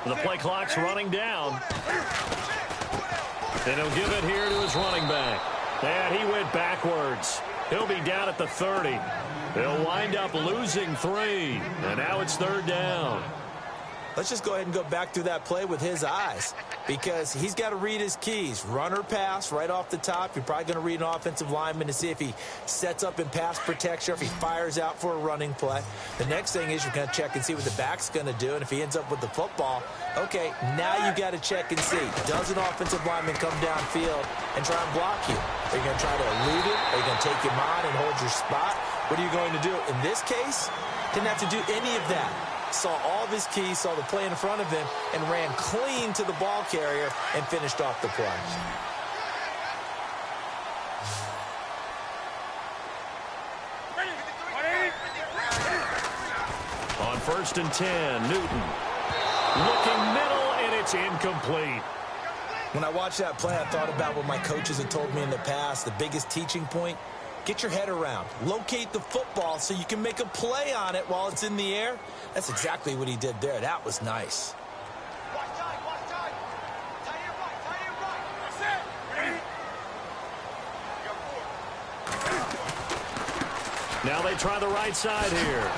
The play clock's running down. And he'll give it here to his running back. And he went backwards. He'll be down at the 30. They'll wind up losing 3. And now it's 3rd down. Let's just go ahead and go back through that play with his eyes, because he's got to read his keys. Run or pass right off the top. You're probably going to read an offensive lineman to see if he sets up in pass protection, or if he fires out for a running play. The next thing is you're going to check and see what the back's going to do, and if he ends up with the football, okay, now you got to check and see. Does an offensive lineman come downfield and try and block you? Are you going to try to elude him? Are you going to take him on and hold your spot? What are you going to do? In this case, didn't have to do any of that. Saw all of his keys, saw the play in front of him, and ran clean to the ball carrier and finished off the play. On 1st and 10, Newton. Looking middle, and it's incomplete. When I watched that play, I thought about what my coaches had told me in the past. The biggest teaching point, get your head around. Locate the football so you can make a play on it while it's in the air. That's exactly what he did there. That was nice. Now they try the right side here.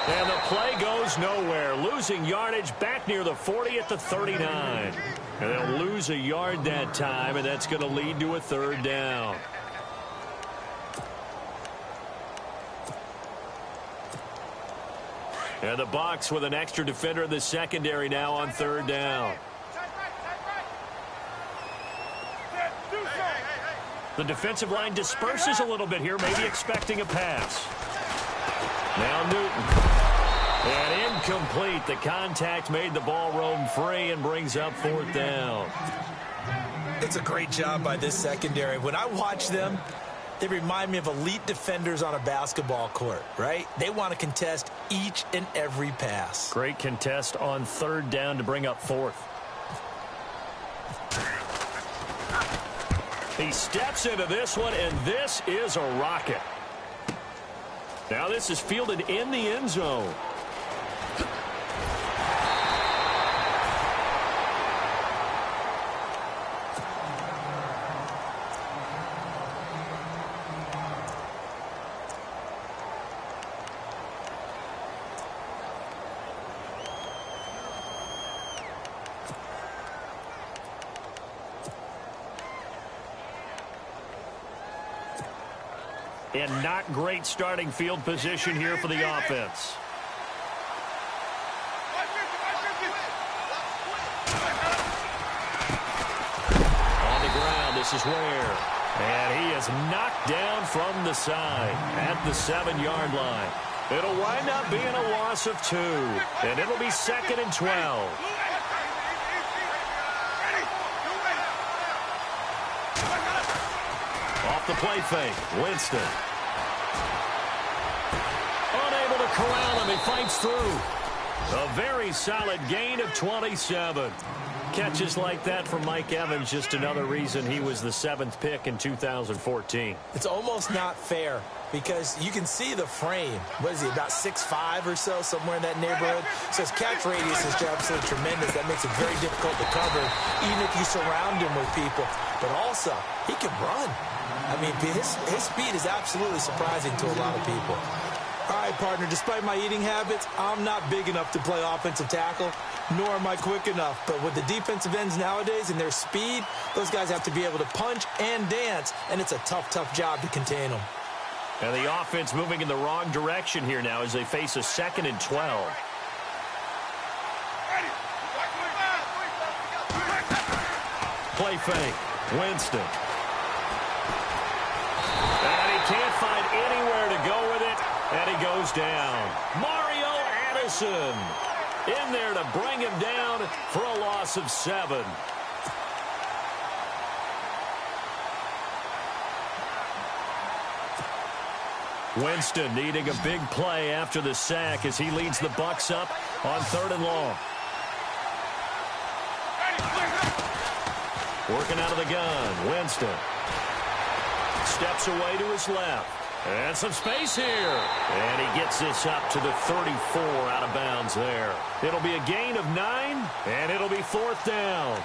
And the play goes nowhere. Losing yardage back near the 40 at the 39. And they'll lose a yard that time, and that's going to lead to a 3rd down. And the Bucs with an extra defender in the secondary now on 3rd down. The defensive line disperses a little bit here, maybe expecting a pass. Now Newton. And incomplete. The contact made the ball roam free and brings up 4th down. It's a great job by this secondary. When I watch them, they remind me of elite defenders on a basketball court, right? They want to contest each and every pass. Great contest on 3rd down to bring up 4th. He steps into this one, and this is a rocket. Now this is fielded in the end zone. And not great starting field position here for the offense. On the ground, this is Ware. And he is knocked down from the side at the 7-yard line. It'll wind up being a loss of 2. And it'll be 2nd and 12. Off the play fake, Winston. Unable to corral him, he fights through. A very solid gain of 27. Catches like that from Mike Evans, just another reason he was the 7th pick in 2014. It's almost not fair because you can see the frame. What is he, about 6'5" or so, somewhere in that neighborhood? So his catch radius is absolutely tremendous. That makes it very difficult to cover, even if you surround him with people. But also, he can run. I mean, his speed is absolutely surprising to a lot of people. All right, partner, despite my eating habits, I'm not big enough to play offensive tackle, nor am I quick enough. But with the defensive ends nowadays and their speed, those guys have to be able to punch and dance, and it's a tough, tough job to contain them. And the offense moving in the wrong direction here now as they face a 2nd and 12. Play fake, Winston. And he can't find anywhere to go with it, and he goes down. Mario Addison in there to bring him down for a loss of 7. Winston needing a big play after the sack as he leads the Bucs up on 3rd and long. Working out of the gun, Winston. Steps away to his left. And some space here. And he gets this up to the 34 out of bounds there. It'll be a gain of 9, and it'll be 4th down.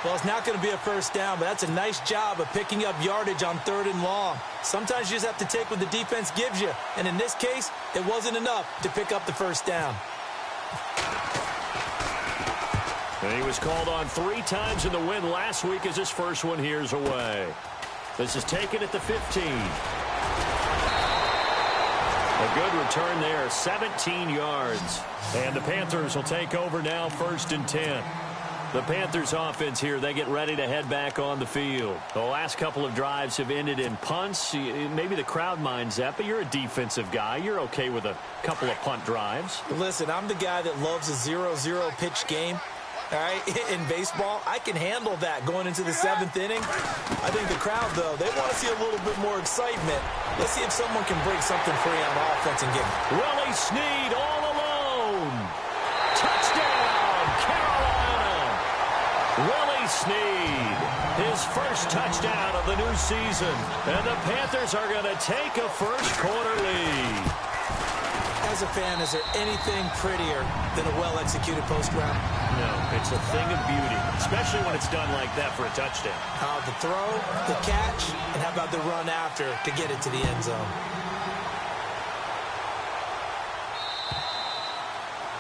Well, it's not going to be a first down, but that's a nice job of picking up yardage on 3rd and long. Sometimes you just have to take what the defense gives you. And in this case, it wasn't enough to pick up the first down. And he was called on 3 times in the win last week as his first one here's away. This is taken at the 15. A good return there, 17 yards. And the Panthers will take over now, 1st and 10. The Panthers offense here, they get ready to head back on the field. The last couple of drives have ended in punts. Maybe the crowd minds that, but you're a defensive guy. You're okay with a couple of punt drives. Listen, I'm the guy that loves a 0-0 pitch game. All right, in baseball, I can handle that going into the 7th inning. I think the crowd, though, they want to see a little bit more excitement. Let's see if someone can break something free on offense and get it. Willie Snead all alone. Touchdown, Carolina. Willie Snead, his first touchdown of the new season. And the Panthers are going to take a first-quarter lead. As a fan, is there anything prettier than a well-executed post route? No, it's a thing of beauty, especially when it's done like that for a touchdown. The throw, the catch, and how about the run after to get it to the end zone?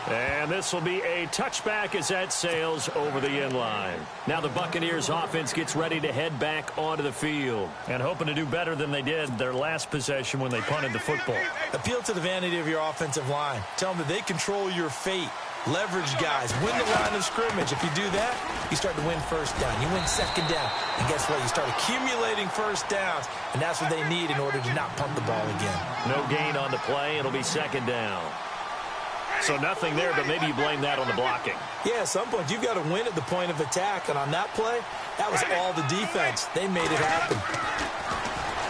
And this will be a touchback as that sails over the end line. Now the Buccaneers offense gets ready to head back onto the field and hoping to do better than they did their last possession when they punted the football. Appeal to the vanity of your offensive line. Tell them that they control your fate. Leverage guys. Win the line of scrimmage. If you do that, you start to win first down. You win second down. And guess what? You start accumulating first downs. And that's what they need in order to not punt the ball again. No gain on the play. It'll be second down. So nothing there, but maybe you blame that on the blocking. Yeah, at some point, you've got to win at the point of attack. And on that play, that was all the defense. They made it happen.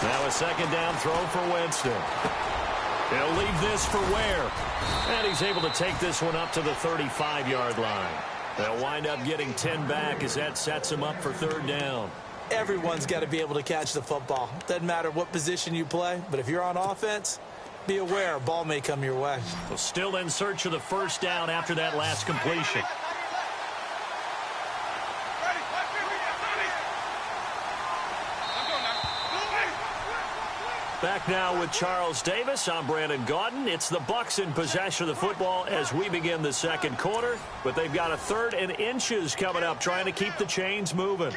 Now a second down throw for Winston. He'll leave this for Ware. And he's able to take this one up to the 35-yard line. They'll wind up getting 10 back as that sets him up for 3rd down. Everyone's got to be able to catch the football. Doesn't matter what position you play, but if you're on offense, be aware a ball may come your way. Well, still in search of the first down after that last completion. Back now with Charles Davis. I'm Brandon Gaudin. It's the Bucs in possession of the football as we begin the second quarter. But they've got a 3rd and inches coming up, trying to keep the chains moving.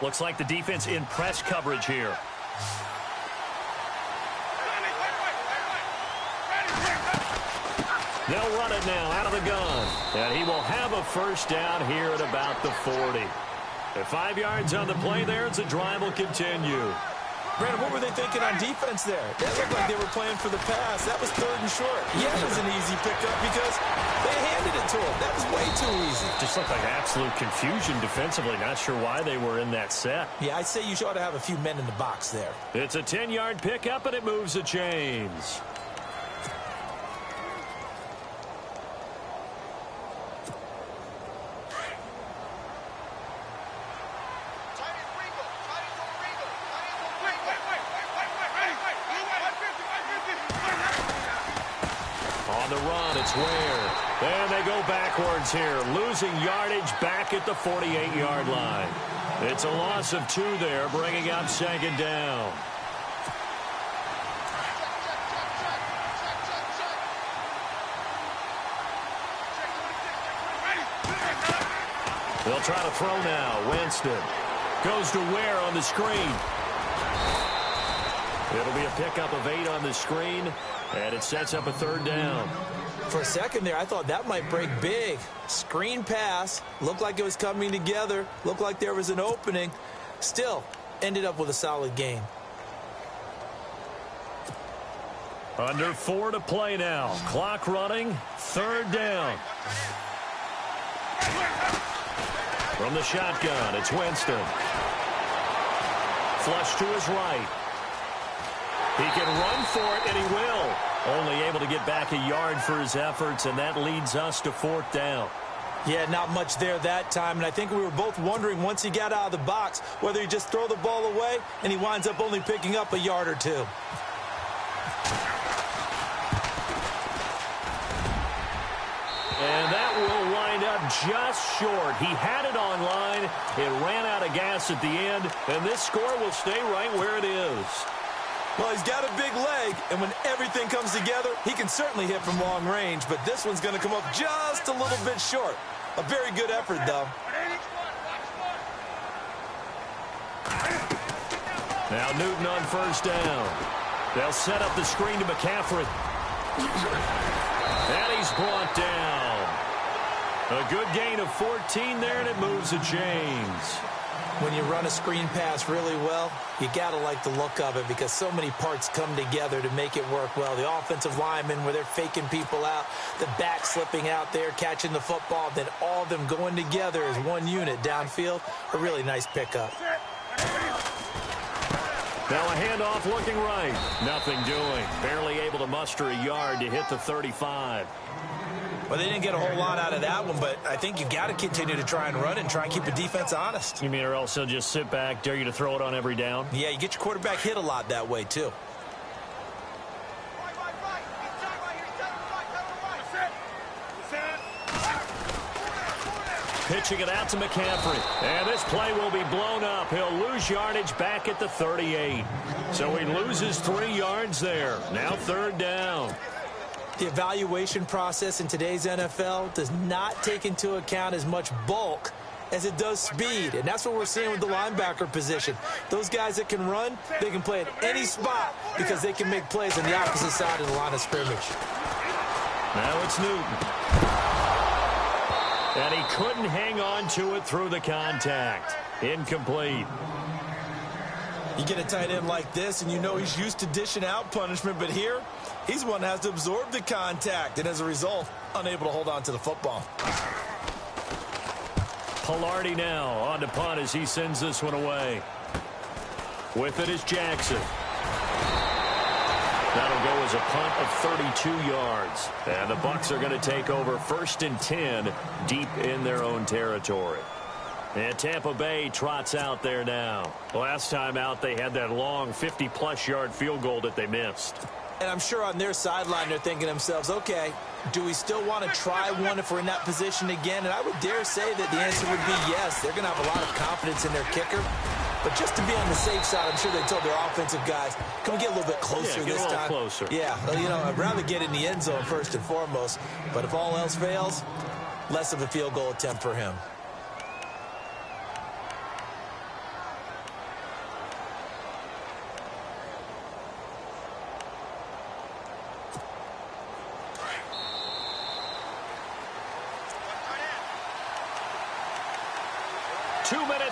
Looks like the defense in press coverage here. They'll run it now out of the gun. And he will have a first down here at about the 40. At 5 yards on the play there, the drive will continue. Brandon, what were they thinking on defense there? That looked like they were playing for the pass. That was 3rd and short. Yeah, it was an easy pickup because they handed it to him. That was way too easy. Just looked like absolute confusion defensively. Not sure why they were in that set. Yeah, I'd say you ought to have a few men in the box there. It's a 10-yard pickup, and it moves the chains. It's Ware. And they go backwards here, losing yardage back at the 48-yard line. It's a loss of 2 there, bringing up second down. They'll try to throw now. Winston goes to Ware on the screen. It'll be a pickup of 8 on the screen, and it sets up a 3rd down. For a second there, I thought that might break big. Screen pass. Looked like it was coming together. Looked like there was an opening. Still, ended up with a solid game. Under 4 to play now. Clock running. 3rd down. From the shotgun, it's Winston. Flush to his right. He can run for it, and he will. Only able to get back a yard for his efforts, and that leads us to 4th down. Yeah, not much there that time, and I think we were both wondering once he got out of the box whether he just throw the ball away, and he winds up only picking up a yard or two. And that will wind up just short. He had it on line. It ran out of gas at the end, and this score will stay right where it is. Well, he's got a big leg, and when everything comes together, he can certainly hit from long range, but this one's going to come up just a little bit short. A very good effort, though. Now Newton on 1st down. They'll set up the screen to McCaffrey. And he's brought down. A good gain of 14 there, and it moves the chains. When you run a screen pass really well, you got to like the look of it because so many parts come together to make it work well. The offensive linemen where they're faking people out, the back slipping out there, catching the football, then all of them going together as one unit downfield. A really nice pickup. Now a handoff looking right. Nothing doing. Barely able to muster a yard to hit the 35. Well, they didn't get a whole lot out of that one, but I think you've got to continue to try and run and try and keep the defense honest. You mean or else they'll just sit back, dare you to throw it on every down? Yeah, you get your quarterback hit a lot that way, too. Pitching it out to McCaffrey. And this play will be blown up. He'll lose yardage back at the 38. So he loses 3 yards there. Now 3rd down. The evaluation process in today's NFL does not take into account as much bulk as it does speed, and that's what we're seeing with the linebacker position. Those guys that can run, they can play at any spot because they can make plays on the opposite side of the line of scrimmage. Now it's Newton. And he couldn't hang on to it through the contact. Incomplete. You get a tight end like this, and you know he's used to dishing out punishment, but here, he's one that has to absorb the contact, and as a result, unable to hold on to the football. Pilardi now on to punt as he sends this one away. With it is Jackson. That'll go as a punt of 32 yards. And the Bucs are going to take over 1st and 10 deep in their own territory. And Tampa Bay trots out there now. Last time out, they had that long 50-plus yard field goal that they missed. And I'm sure on their sideline, they're thinking to themselves, okay, do we still want to try one if we're in that position again? And I would dare say that the answer would be yes. They're going to have a lot of confidence in their kicker. But just to be on the safe side, I'm sure they told their offensive guys, can we get a little bit closer this time? Closer. Yeah, well, you know, I'd rather get in the end zone first and foremost. But if all else fails, less of a field goal attempt for him.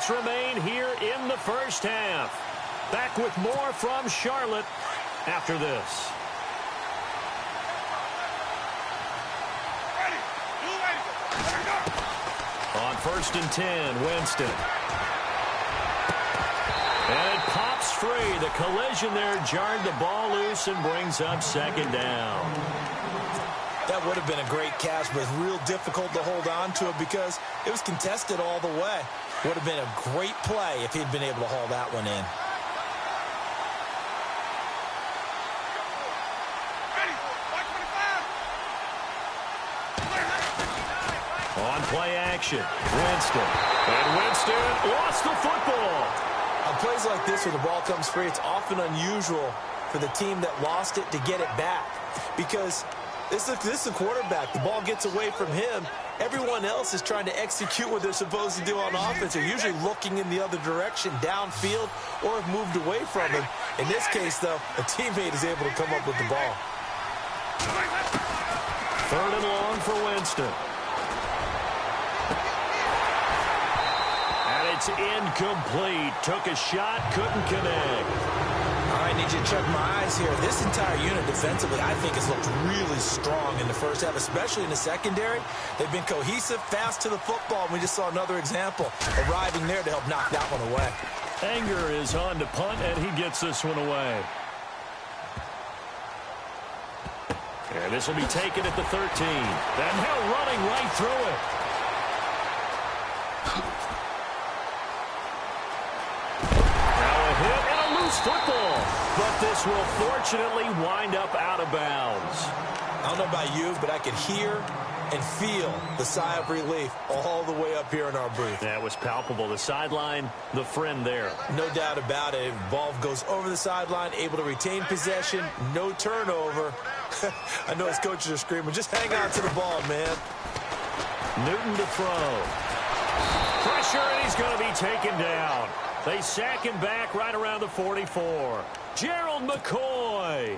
Remain here in the 1st half. Back with more from Charlotte after this. On 1st and 10, Winston. And it pops free. The collision there jarred the ball loose and brings up 2nd down. That would have been a great catch, but it's real difficult to hold on to it because it was contested all the way. Would have been a great play if he'd been able to haul that one in. On play action, Winston. And Winston lost the football. On plays like this where the ball comes free, it's often unusual for the team that lost it to get it back. Because this is a quarterback. The ball gets away from him. Everyone else is trying to execute what they're supposed to do on offense. They're usually looking in the other direction, downfield, or have moved away from him. In this case, though, a teammate is able to come up with the ball. 3rd and long for Winston. And it's incomplete. Took a shot, couldn't connect. All right, I need you to check my eyes here. This entire unit defensively, I think, has looked really strong in the 1st half, especially in the secondary. They've been cohesive, fast to the football, and we just saw another example arriving there to help knock that one away. Anger is on to punt, and he gets this one away. And this will be taken at the 13. And now running right through it. Now a hit and a loose football. But this will fortunately wind up out of bounds. I don't know about you, but I could hear and feel the sigh of relief all the way up here in our booth. That was palpable. The sideline, the friend there. No doubt about it. Ball goes over the sideline, able to retain possession, no turnover. I know his coaches are screaming, just hang on to the ball, man. Newton to throw. Pressure, and he's going to be taken down. They sack him back right around the 44. Gerald McCoy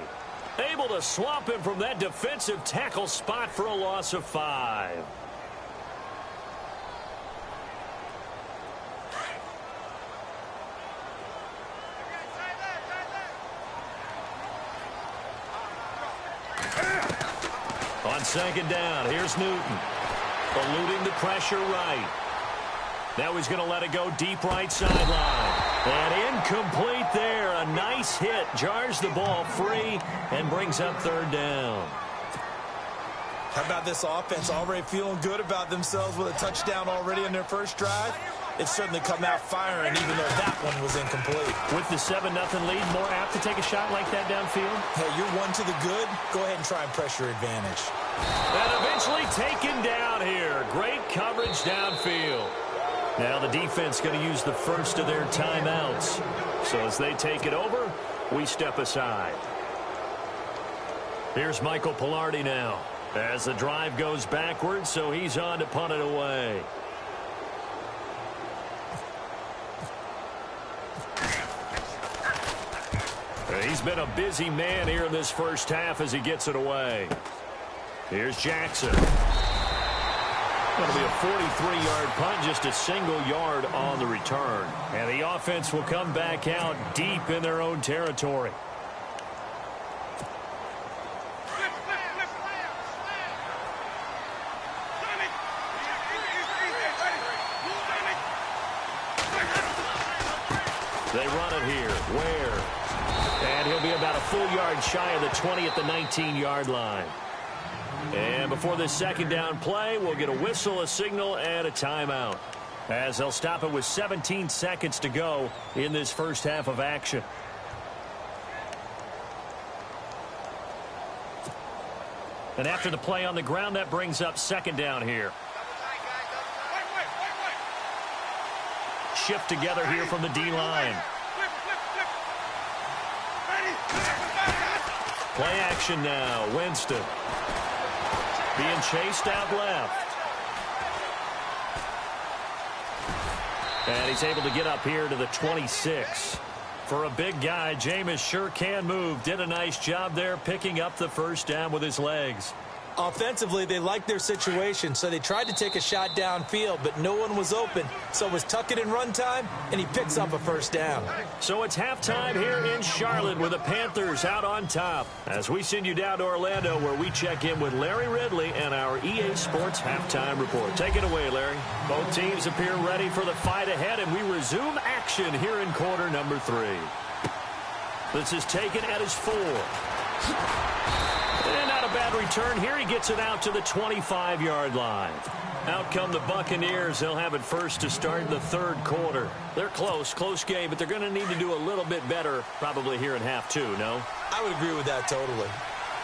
able to swamp him from that defensive tackle spot for a loss of 5. On second down, here's Newton. Eluding the pressure right. Now he's going to let it go deep right sideline. And incomplete there. A nice hit. Jars the ball free and brings up third down. How about this offense already feeling good about themselves with a touchdown already in their first drive? It's certainly come out firing, even though that one was incomplete. With the 7-0 lead, more apt to take a shot like that downfield? Hey, you're one to the good. Go ahead and try and pressure advantage. And eventually taken down here. Great coverage downfield. Now the defense going to use the first of their timeouts. So as they take it over, we step aside. Here's Michael Pilardi now. As the drive goes backwards, so he's on to punt it away. He's been a busy man here in this first half as he gets it away. Here's Jackson. Going to be a 43-yard punt, just a single yard on the return. And the offense will come back out deep in their own territory. They run it here. Ware. And he'll be about a full yard shy of the 20 at the 19-yard line. And before this second down play, we'll get a whistle, a signal, and a timeout. As they'll stop it with 17 seconds to go in this first half of action. And after the play on the ground, that brings up second down here. Shift together here from the D-line. Play action now. Winston. Being chased out left. And he's able to get up here to the 26. For a big guy, Jameis sure can move. Did a nice job there picking up the first down with his legs. Offensively, they liked their situation, so they tried to take a shot downfield, but no one was open. So it was tuck it in run time, and he picks up a first down. So it's halftime here in Charlotte with the Panthers out on top. As we send you down to Orlando, where we check in with Larry Ridley and our EA Sports Halftime Report. Take it away, Larry. Both teams appear ready for the fight ahead, and we resume action here in quarter number 3. This is taken at his 4. And not a bad return here. He gets it out to the 25-yard line. Out come the Buccaneers. They'll have it first to start the third quarter. They're close game, but they're going to need to do a little bit better probably here in half 2, no? I would agree with that totally.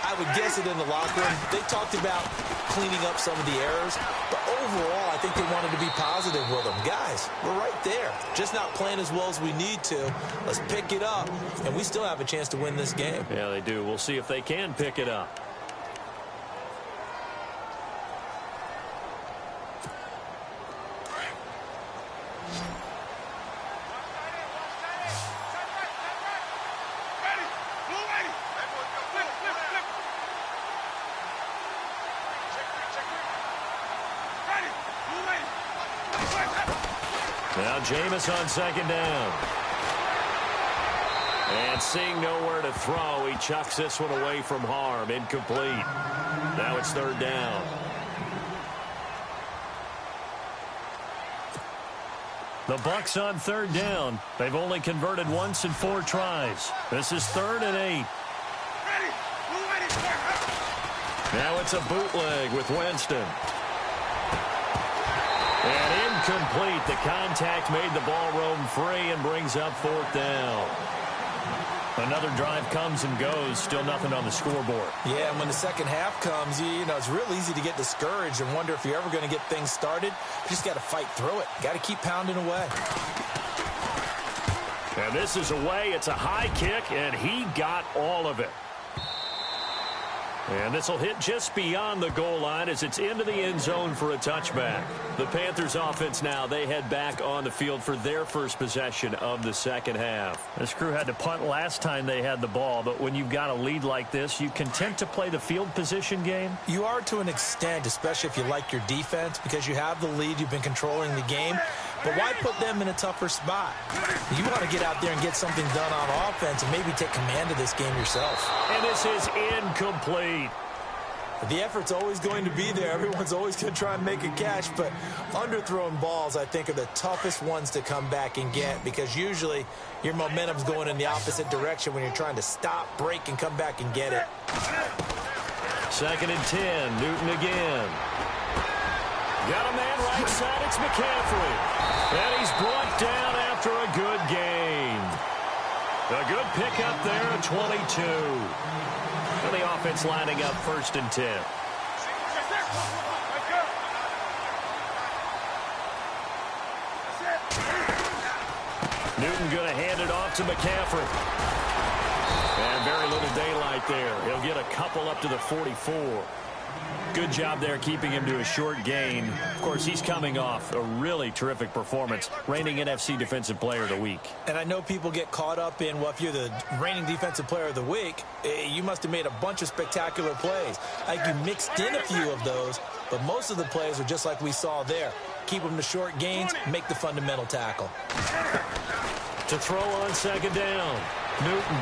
I would guess it in the locker room. They talked about cleaning up some of the errors, but overall, I think they wanted to be positive with them. Guys, we're right there. Just not playing as well as we need to. Let's pick it up, and we still have a chance to win this game. Yeah, they do. We'll see if they can pick it up. Now Jameis on second down. And seeing nowhere to throw, he chucks this one away from harm. Incomplete. Now it's third down. The Bucs on third down. They've only converted once in 4 tries. This is 3rd and 8. Now it's a bootleg with Winston. And incomplete. The contact made the ball roam free and brings up 4th down. Another drive comes and goes. Still nothing on the scoreboard. Yeah, and when the second half comes, you know, it's real easy to get discouraged and wonder if you're ever going to get things started. You just got to fight through it. Got to keep pounding away. And this is away. It's a high kick, and he got all of it. And this will hit just beyond the goal line as it's into the end zone for a touchback. The Panthers offense now, they head back on the field for their first possession of the second half. This crew had to punt last time they had the ball, but when you've got a lead like this, you content to play the field position game? You are to an extent, especially if you like your defense, because you have the lead, you've been controlling the game. But why put them in a tougher spot? You want to get out there and get something done on offense and maybe take command of this game yourself. And this is incomplete. The effort's always going to be there. Everyone's always going to try and make a catch, but underthrown balls, I think, are the toughest ones to come back and get because usually your momentum's going in the opposite direction when you're trying to stop, break, and come back and get it. 2nd and 10, Newton again. Got a man right side, it's McCaffrey. And he's brought down after a good gain. A good pickup there at 22. And the offense lining up 1st and 10. Newton going to hand it off to McCaffrey. And very little daylight there. He'll get a couple up to the 44. Good job there keeping him to a short gain. Of course, he's coming off a really terrific performance, reigning NFC Defensive Player of the Week. And I know people get caught up in, well, if you're the reigning Defensive Player of the Week, you must have made a bunch of spectacular plays. Like you mixed in a few of those, but most of the plays are just like we saw there. Keep them to short gains, make the fundamental tackle. To throw on 2nd down, Newton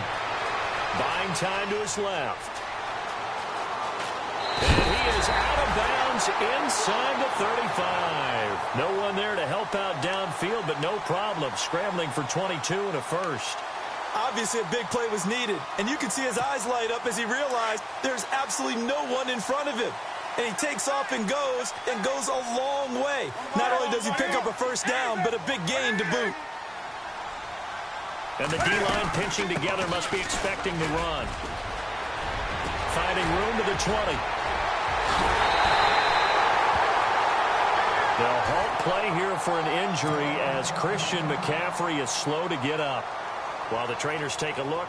buying time to his left. And he is out of bounds inside the 35. No one there to help out downfield, but no problem. Scrambling for 22 and a first. Obviously, a big play was needed, and you can see his eyes light up as he realized there's absolutely no one in front of him. And he takes off and goes a long way. Not only does he pick up a first down, but a big gain to boot. And the D-line pinching together must be expecting the run. Finding room to the 20. They'll halt play here for an injury as Christian McCaffrey is slow to get up. While the trainers take a look,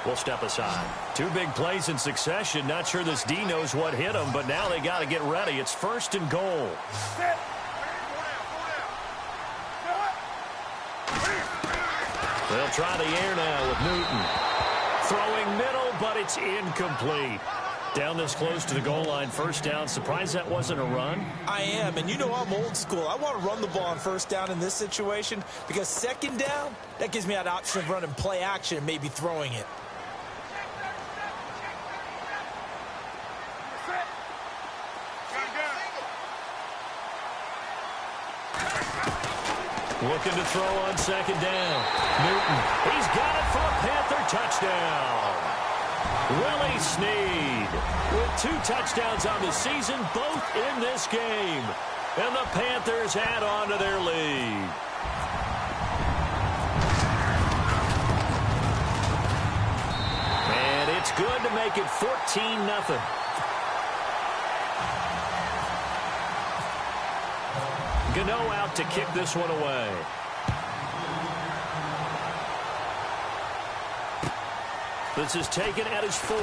we'll step aside. 2 big plays in succession. Not sure this D knows what hit him, but now they got to get ready. It's 1st and goal. They'll try the air now with Newton. Throwing middle, but it's incomplete. Down this close to the goal line, 1st down. Surprised that wasn't a run? I am, and you know I'm old school. I want to run the ball on 1st down in this situation because 2nd down, that gives me that option of running play action and maybe throwing it. Looking to throw on 2nd down. Newton, he's got it for a Panther touchdown. Willie Snead with 2 touchdowns on the season, both in this game. And the Panthers add on to their lead. And it's good to make it 14-0. Gano out to kick this one away. This is taken at his 4.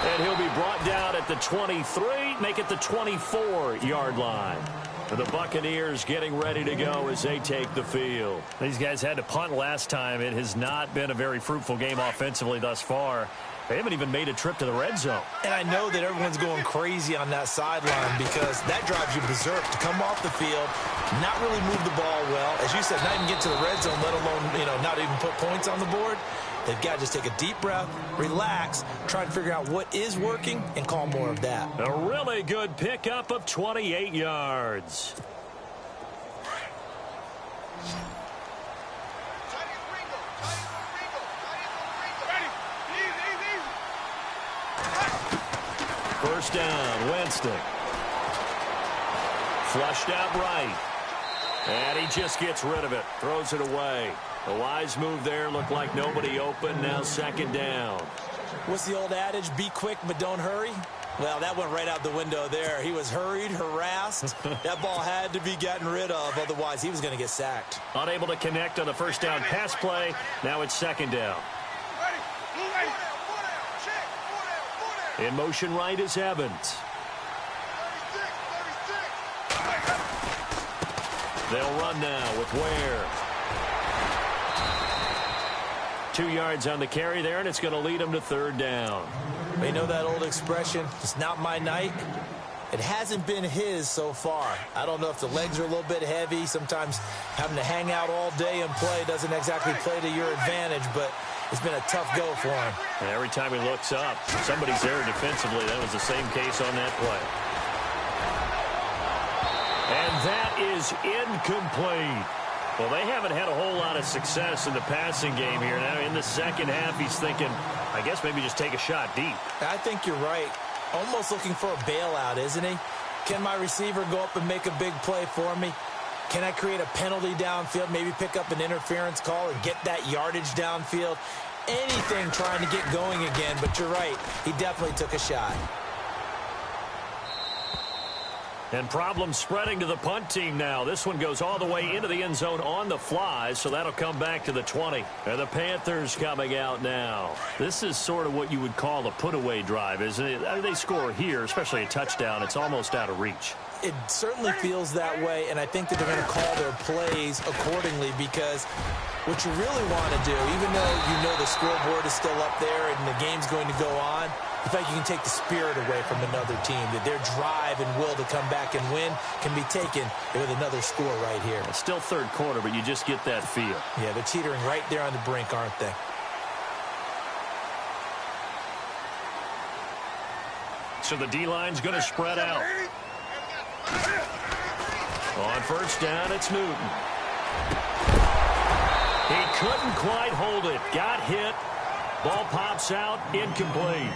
And he'll be brought down at the 23, make it the 24-yard line. The Buccaneers getting ready to go as they take the field. These guys had to punt last time. It has not been a very fruitful game offensively thus far. They haven't even made a trip to the red zone. And I know that everyone's going crazy on that sideline because that drives you berserk to come off the field, not really move the ball well. As you said, not even get to the red zone, let alone, not even put points on the board. They've got to just take a deep breath, relax, try and figure out what is working, and call more of that. A really good pickup of 28 yards. First down, Winston. Flushed out right. And he just gets rid of it. Throws it away. A wise move there. Looked like nobody open. Now second down. What's the old adage? Be quick, but don't hurry. Well, that went right out the window there. He was hurried, harassed. That ball had to be gotten rid of. Otherwise, he was going to get sacked. Unable to connect on the first down pass play. Now it's second down. In motion right is Evans. They'll run now with Ware. 2 yards on the carry there, and it's going to lead them to third down. You know that old expression, it's not my night? It hasn't been his so far. I don't know if the legs are a little bit heavy. Sometimes having to hang out all day and play doesn't exactly play to your advantage, but it's been a tough go for him. And every time he looks up, somebody's there defensively. That was the same case on that play. And that is incomplete. Well, they haven't had a whole lot of success in the passing game here. Now, in the second half, he's thinking, I guess maybe just take a shot deep. I think you're right. Almost looking for a bailout, isn't he? Can my receiver go up and make a big play for me? Can I create a penalty downfield, maybe pick up an interference call and get that yardage downfield? Anything trying to get going again, but you're right. He definitely took a shot. And problems spreading to the punt team now. This one goes all the way into the end zone on the fly, so that'll come back to the 20. And the Panthers coming out now. This is sort of what you would call a put-away drive, isn't it? I mean, they score here, especially a touchdown. It's almost out of reach. It certainly feels that way, and I think that they're going to call their plays accordingly because what you really want to do, even though you know the scoreboard is still up there and the game's going to go on, in fact, you can take the spirit away from another team, that their drive and will to come back and win can be taken with another score right here. It's still third quarter, but you just get that feel. Yeah, they're teetering right there on the brink, aren't they? So the D-line's going to spread out. On first down, it's Newton. He couldn't quite hold it. Got hit. Ball pops out. Incomplete.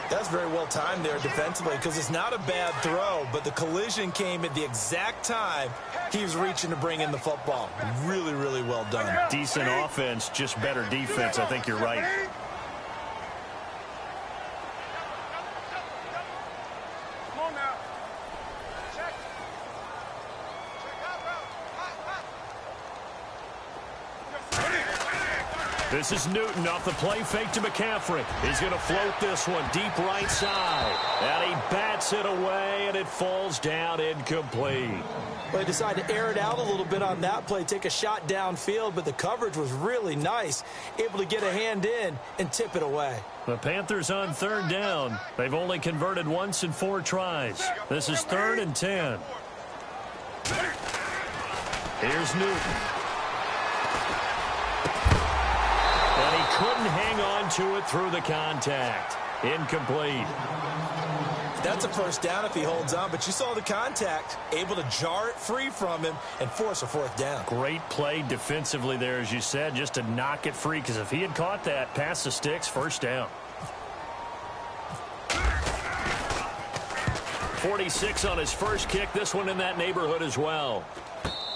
That's very well timed there defensively because it's not a bad throw, but the collision came at the exact time he was reaching to bring in the football. Really, really well done. Decent offense, just better defense. I think you're right. This is Newton off the play fake to McCaffrey. He's going to float this one deep right side. And he bats it away, and it falls down incomplete. Well, they decided to air it out a little bit on that play, take a shot downfield, but the coverage was really nice. Able to get a hand in and tip it away. The Panthers on third down. They've only converted once in 4 tries. This is 3rd and 10. Here's Newton. And he couldn't hang on to it through the contact. Incomplete. That's a first down if he holds on, but you saw the contact, able to jar it free from him and force a 4th down. Great play defensively there, as you said, just to knock it free, because if he had caught that, past the sticks, first down. 46 on his first kick, this one in that neighborhood as well.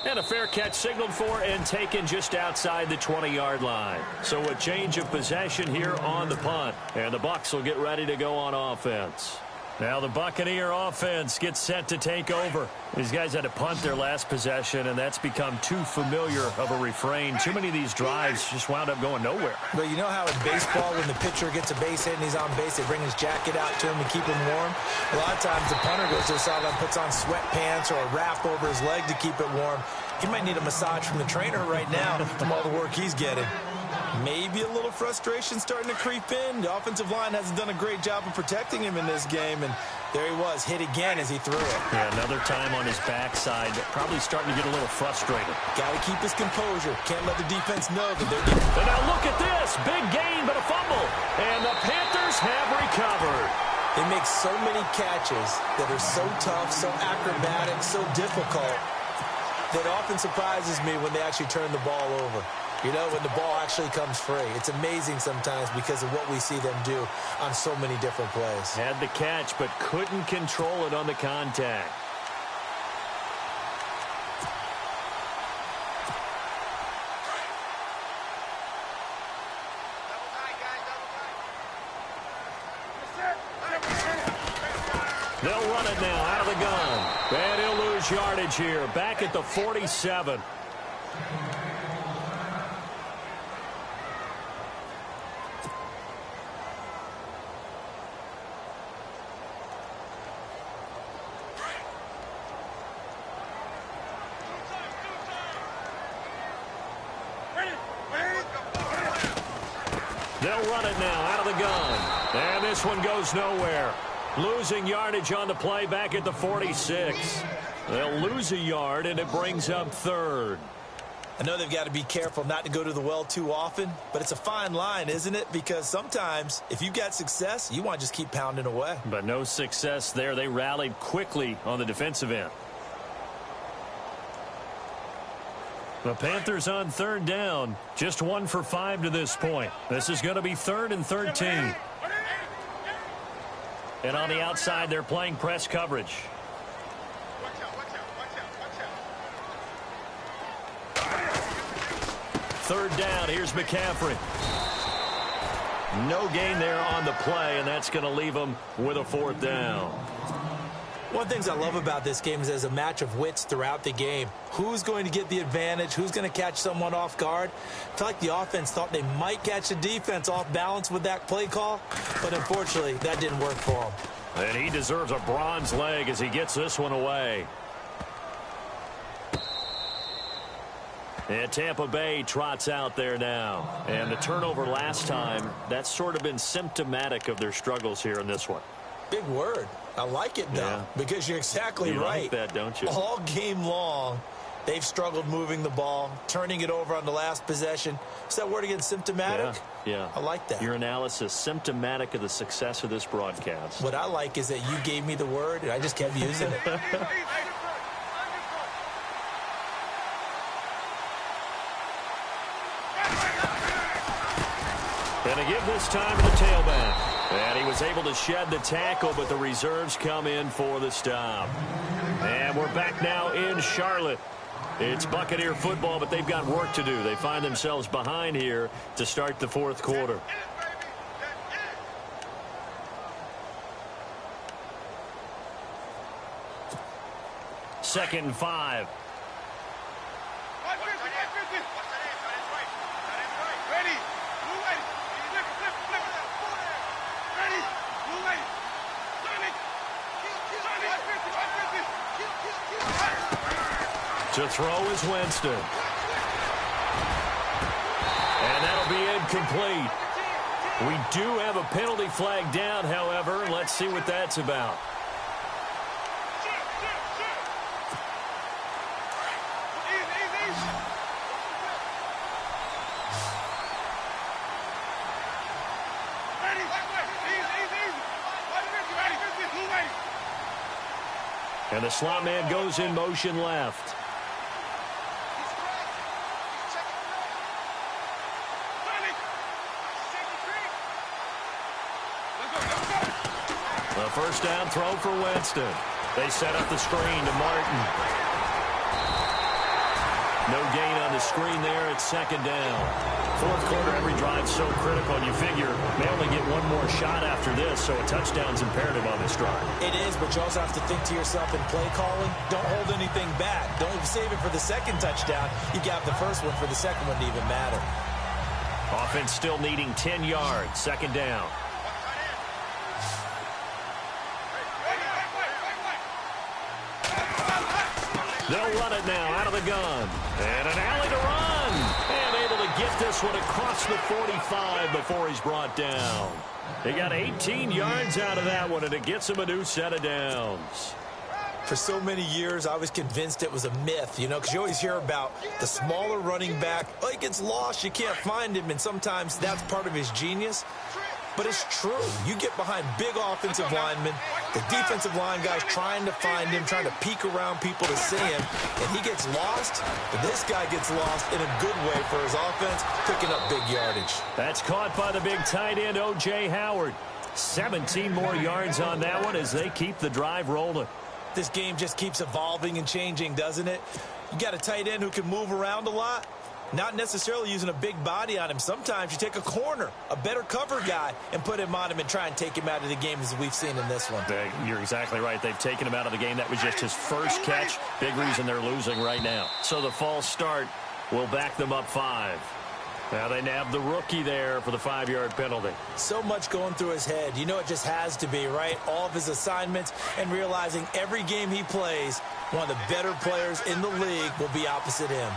And a fair catch signaled for and taken just outside the 20-yard line. So a change of possession here on the punt. And the Bucs will get ready to go on offense. Now the Buccaneer offense gets set to take over. These guys had to punt their last possession, and that's become too familiar of a refrain. Too many of these drives just wound up going nowhere. But you know how in baseball, when the pitcher gets a base hit and he's on base, they bring his jacket out to him and keep him warm? A lot of times the punter goes to the sideline, puts on sweatpants or a wrap over his leg to keep it warm. He might need a massage from the trainer right now from all the work he's getting. Maybe a little frustration starting to creep in. The offensive line hasn't done a great job of protecting him in this game, and there he was, hit again as he threw it. Yeah, another time on his backside, probably starting to get a little frustrated. Got to keep his composure. Can't let the defense know that they're getting... And now look at this. Big gain, but a fumble. And the Panthers have recovered. They make so many catches that are so tough, so acrobatic, so difficult, that often surprises me when they actually turn the ball over. You know, when the ball actually comes free. It's amazing sometimes because of what we see them do on so many different plays. Had the catch, but couldn't control it on the contact. They'll run it now out of the gun. And he'll lose yardage here. Back at the 47. They'll run it now out of the gun. And this one goes nowhere. Losing yardage on the play back at the 46. They'll lose a yard, and it brings up third. I know they've got to be careful not to go to the well too often, but it's a fine line, isn't it? Because sometimes if you've got success, you want to just keep pounding away. But no success there. They rallied quickly on the defensive end. The Panthers on third down. Just 1 for 5 to this point. This is going to be 3rd and 13. And on the outside, they're playing press coverage. Third down, here's McCaffrey. No gain there on the play, and that's going to leave them with a 4th down. One of the things I love about this game is there's a match of wits throughout the game. Who's going to get the advantage? Who's going to catch someone off guard? I feel like the offense thought they might catch the defense off balance with that play call, but unfortunately, that didn't work for him. And he deserves a bronze leg as he gets this one away. And Tampa Bay trots out there now. And the turnover last time, that's sort of been symptomatic of their struggles here in this one. Big word. I like it, though, because you're exactly right. You like that, don't you? All game long, they've struggled moving the ball, turning it over on the last possession. Is that word again, symptomatic? Yeah. I like that. Your analysis, symptomatic of the success of this broadcast. What I like is that you gave me the word, and I just kept using it. And to give this time to the tailback. And he was able to shed the tackle, but the reserves come in for the stop. And we're back now in Charlotte. It's Buccaneer football, but they've got work to do. They find themselves behind here to start the 4th quarter. Second and 5. To throw is Winston. And that'll be incomplete. We do have a penalty flag down, however. Let's see what that's about. And the slot man goes in motion left. The first down throw for Winston. They set up the screen to Martin. No gain on the screen there. It's 2nd down. 4th quarter, every drive so critical. And you figure they only get one more shot after this, so a touchdown's imperative on this drive. It is, but you also have to think to yourself in play calling, don't hold anything back. Don't save it for the 2nd touchdown. You got the first one for the 2nd one to even matter. Offense still needing 10 yards. 2nd down. They'll run it now out of the gun. And an alley to run. And able to get this one across the 45 before he's brought down. They got 18 yards out of that one, and it gets him a new set of downs. For so many years, I was convinced it was a myth, you know, because you always hear about the smaller running back. Oh, he gets lost, you can't find him, and sometimes that's part of his genius. but it's true. You get behind big offensive linemen, the defensive line guys trying to find him, trying to peek around people to see him, and he gets lost, but this guy gets lost in a good way for his offense, picking up big yardage. That's caught by the big tight end, O.J. Howard. 17 more yards on that one as they keep the drive rolling. This game just keeps evolving and changing, doesn't it? You got a tight end who can move around a lot, not necessarily using a big body on him. Sometimes you take a corner, a better cover guy, and put him on him and try and take him out of the game as we've seen in this one. You're exactly right. They've taken him out of the game. That was just his first catch. Big reason they're losing right now. So the false start will back them up 5. Now they nab the rookie there for the 5-yard penalty. So much going through his head. You know it just has to be, right? All of his assignments and realizing every game he plays, one of the better players in the league will be opposite him.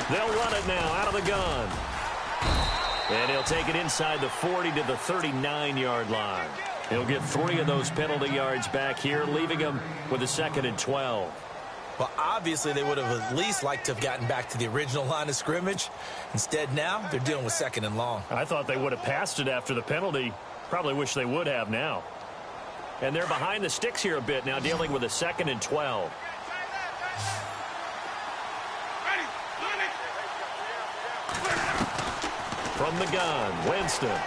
They'll run it now out of the gun. And he'll take it inside the 40 to the 39-yard line. He'll get 3 of those penalty yards back here, leaving him with a 2nd and 12. Well, obviously, they would have at least liked to have gotten back to the original line of scrimmage. Instead, now they're dealing with 2nd and long. I thought they would have passed it after the penalty. Probably wish they would have now. And they're behind the sticks here a bit now, dealing with a 2nd and 12. From the gun, Winston.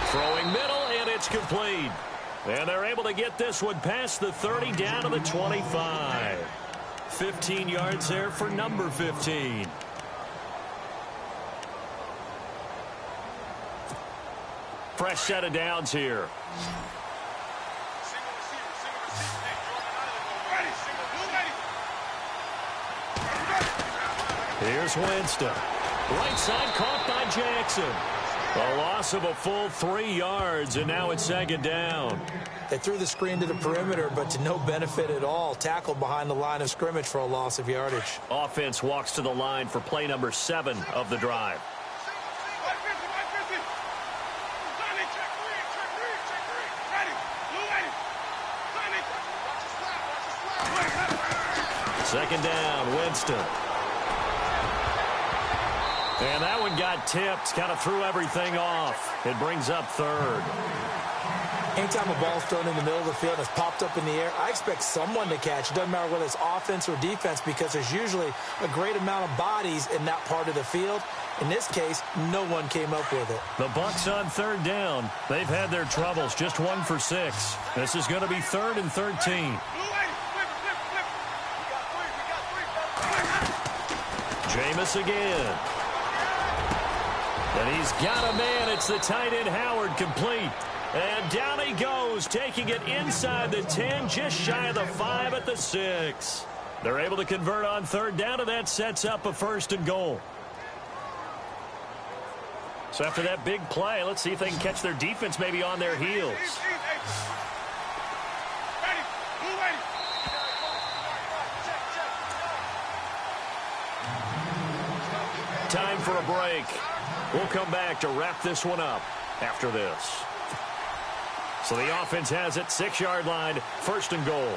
Throwing middle, and it's complete. And they're able to get this one past the 30 down to the 25. 15 yards there for number 15. Fresh set of downs here. Here's Winston. Right side caught by Jackson. A loss of a full 3 yards, and now it's 2nd down. They threw the screen to the perimeter, but to no benefit at all. Tackled behind the line of scrimmage for a loss of yardage. Offense walks to the line for play number 7 of the drive. Second down, Winston. And that one got tipped, kind of threw everything off. It brings up 3rd. Anytime a ball's thrown in the middle of the field and it's popped up in the air, I expect someone to catch. It doesn't matter whether it's offense or defense because there's usually a great amount of bodies in that part of the field. In this case, no one came up with it. The Bucs on 3rd down. They've had their troubles, just 1 for 6. This is going to be 3rd and 13. Jameis again. And he's got a man. It's the tight end Howard, complete. And down he goes, taking it inside the 10, just shy of the 5 at the 6. They're able to convert on 3rd down, and that sets up a 1st and goal. So after that big play, let's see if they can catch their defense maybe on their heels. Time for a break. We'll come back to wrap this one up after this. So the offense has it, 6-yard line, 1st and goal.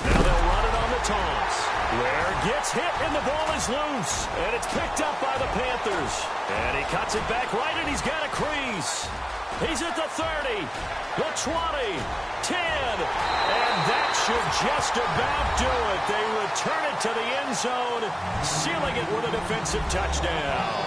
Now they'll run it on the toss. Ware gets hit and the ball is loose. And it's picked up by the Panthers. And he cuts it back right and he's got a crease. He's at the 30, the 20, 10, and that should just about do it. They return it to the end zone, sealing it with a defensive touchdown.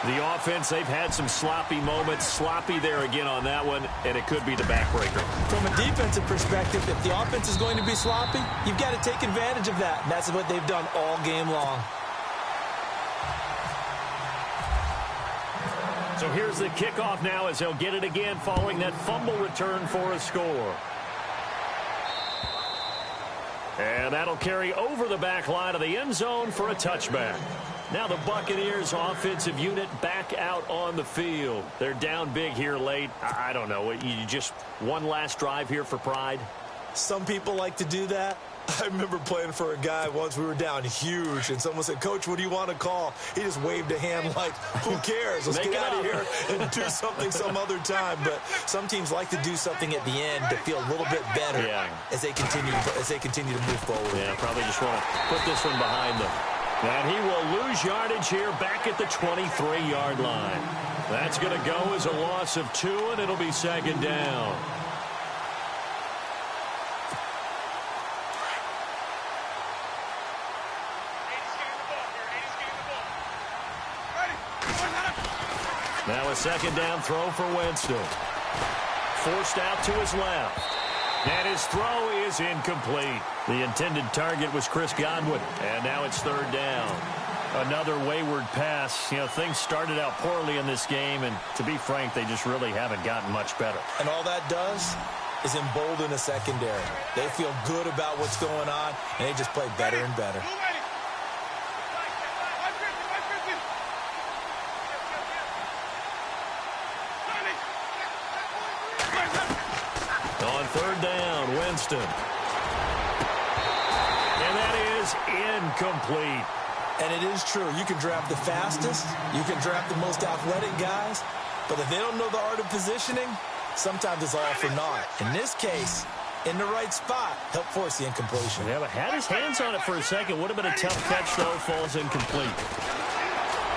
The offense, they've had some sloppy moments, sloppy there again on that one, and it could be the backbreaker. From a defensive perspective, if the offense is going to be sloppy, you've got to take advantage of that, and that's what they've done all game long. So here's the kickoff now as they'll get it again following that fumble return for a score. And that'll carry over the back line of the end zone for a touchback. Now the Buccaneers offensive unit back out on the field. They're down big here late. I don't know. You just one last drive here for pride? Some people like to do that. I remember playing for a guy once. We were down huge, and someone said, "Coach, what do you want to call?" He just waved a hand like, "Who cares? Let's get out of here and do something some other time." But some teams like to do something at the end to feel a little bit better as they continue to move forward. Yeah, probably just want to put this one behind them. And he will lose yardage here back at the 23-yard line. That's going to go as a loss of 2, and it'll be second down. Now a second down throw for Winston. Forced out to his left. And his throw is incomplete. The intended target was Chris Godwin. And now it's third down. Another wayward pass. You know, things started out poorly in this game, and to be frank, they just really haven't gotten much better. And all that does is embolden the secondary. They feel good about what's going on, and they just play better and better. On third down, Winston. And that is incomplete. And it is true. You can draft the fastest. You can draft the most athletic guys. But if they don't know the art of positioning, sometimes it's all for naught. In this case, in the right spot, help force the incompletion. Yeah, but had his hands on it for a second. Would have been a tough catch, though. Falls incomplete.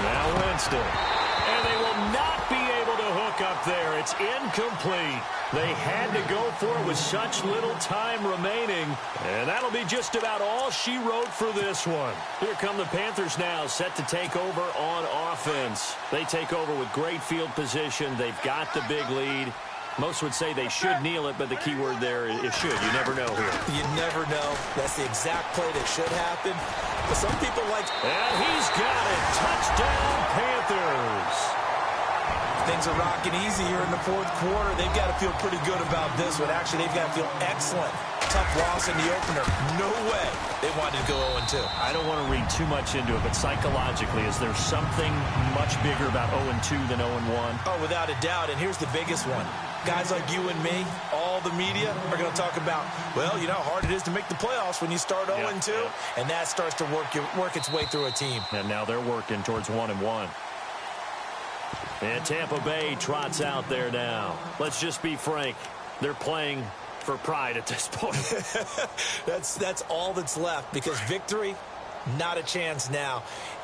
Now Winston. And they will not be able to hook up there. It's incomplete. They had to go for it with such little time remaining. And that'll be just about all she wrote for this one. Here come the Panthers now, set to take over on offense. They take over with great field position. They've got the big lead. Most would say they should kneel it, but the key word there is should. You never know here. You never know. That's the exact play that should happen. But some people like... And he's got it. Touchdown, Panthers. Things are rocking easy here in the fourth quarter. They've got to feel pretty good about this one. Actually, they've got to feel excellent. Tough loss in the opener. No way they wanted to go 0-2. I don't want to read too much into it, but psychologically, is there something much bigger about 0-2 than 0-1? Oh, without a doubt. And here's the biggest one. Guys like you and me, all the media, are going to talk about, well, you know how hard it is to make the playoffs when you start 0-2. And that starts to work its way through a team. And now they're working towards 1-1. And Tampa Bay trots out there now. Let's just be frank. They're playing for pride at this point. That's all that's left, because victory, not a chance now.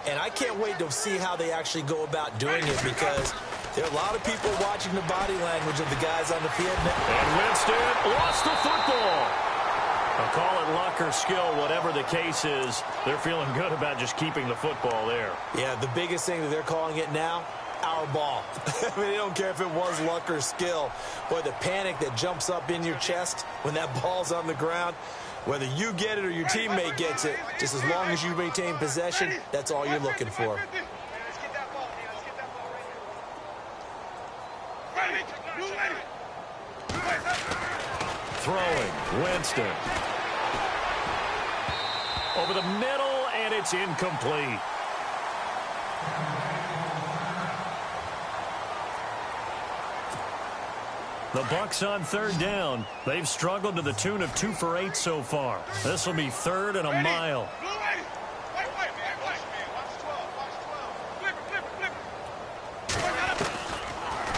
And I can't wait to see how they actually go about doing it, because there are a lot of people watching the body language of the guys on the field. And Winston lost the football. I'll call it luck or skill, whatever the case is. They're feeling good about just keeping the football there. Yeah, the biggest thing that they're calling it now, our ball. I mean, they don't care if it was luck or skill. Boy, the panic that jumps up in your chest when that ball's on the ground, whether you get it or your teammate gets it, just as long as you maintain possession, that's all you're looking for. Throwing, Winston. Over the middle, and it's incomplete. The Bucs on third down. They've struggled to the tune of 2 for 8 so far. This will be third and a mile.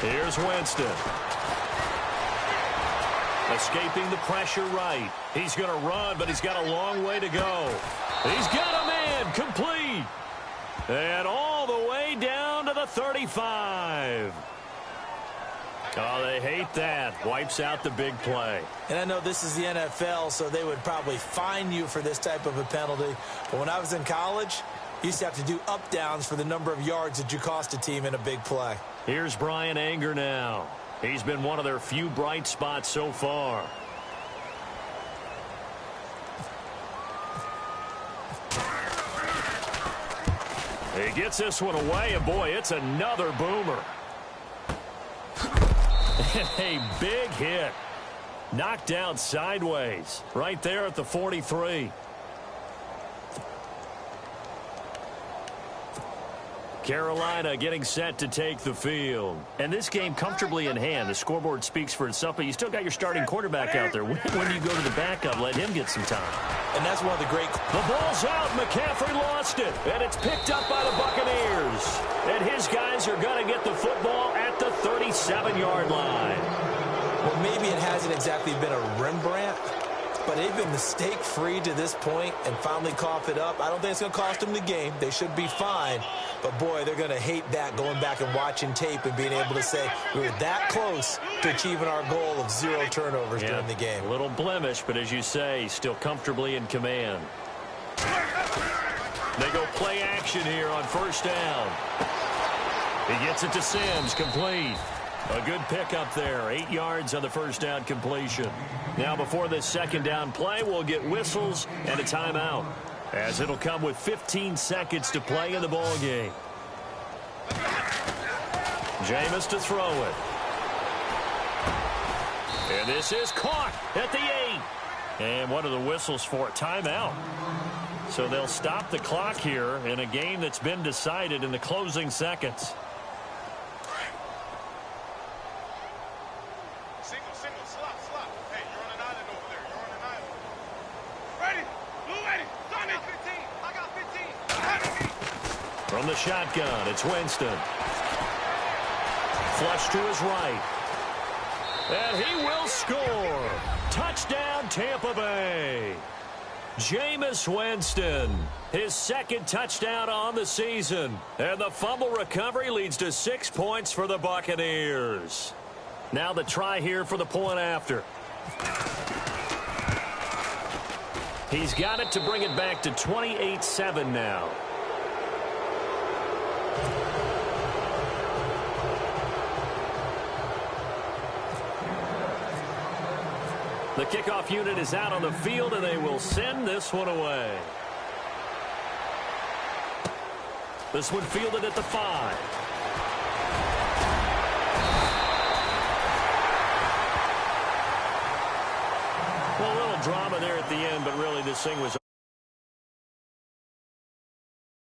Here's Winston. Escaping the pressure right. He's going to run, but he's got a long way to go. He's got a man complete. And all the way down to the 35. Oh, they hate that. Wipes out the big play. And I know this is the NFL, so they would probably fine you for this type of a penalty. But when I was in college, you used to have to do up-downs for the number of yards that you cost a team in a big play. Here's Brian Anger now. He's been one of their few bright spots so far. He gets this one away, and boy, it's another boomer. And a big hit. Knocked out sideways. Right there at the 43. Carolina getting set to take the field. And this game comfortably in hand. The scoreboard speaks for itself, but you still got your starting quarterback out there. When do you go to the backup? Let him get some time. And that's one of the great... The ball's out. McCaffrey lost it. And it's picked up by the Buccaneers. And his guys are going to get the football at the 37-yard line. Well, maybe it hasn't exactly been a Rembrandt, but they've been mistake-free to this point and finally cough it up. I don't think it's going to cost them the game. They should be fine. But, boy, they're going to hate that, going back and watching tape and being able to say we were that close to achieving our goal of 0 turnovers during the game. A little blemish, but as you say, still comfortably in command. They go play action here on first down. He gets it to Sims, complete. A good pickup there, 8 yards on the first down completion. Now before this second down play, we'll get whistles and a timeout, as it'll come with 15 seconds to play in the ball game. Jameis to throw it. And this is caught at the 8. And what are the whistles for? Timeout. So they'll stop the clock here in a game that's been decided in the closing seconds. From the shotgun, it's Winston. Flush to his right. And he will score. Touchdown, Tampa Bay. Jameis Winston, his second touchdown on the season. And the fumble recovery leads to 6 points for the Buccaneers. Now the try here for the point after. He's got it to bring it back to 28-7 now. The kickoff unit is out on the field, and they will send this one away. This one fielded at the 5. Well, a little drama there at the end, but really this thing was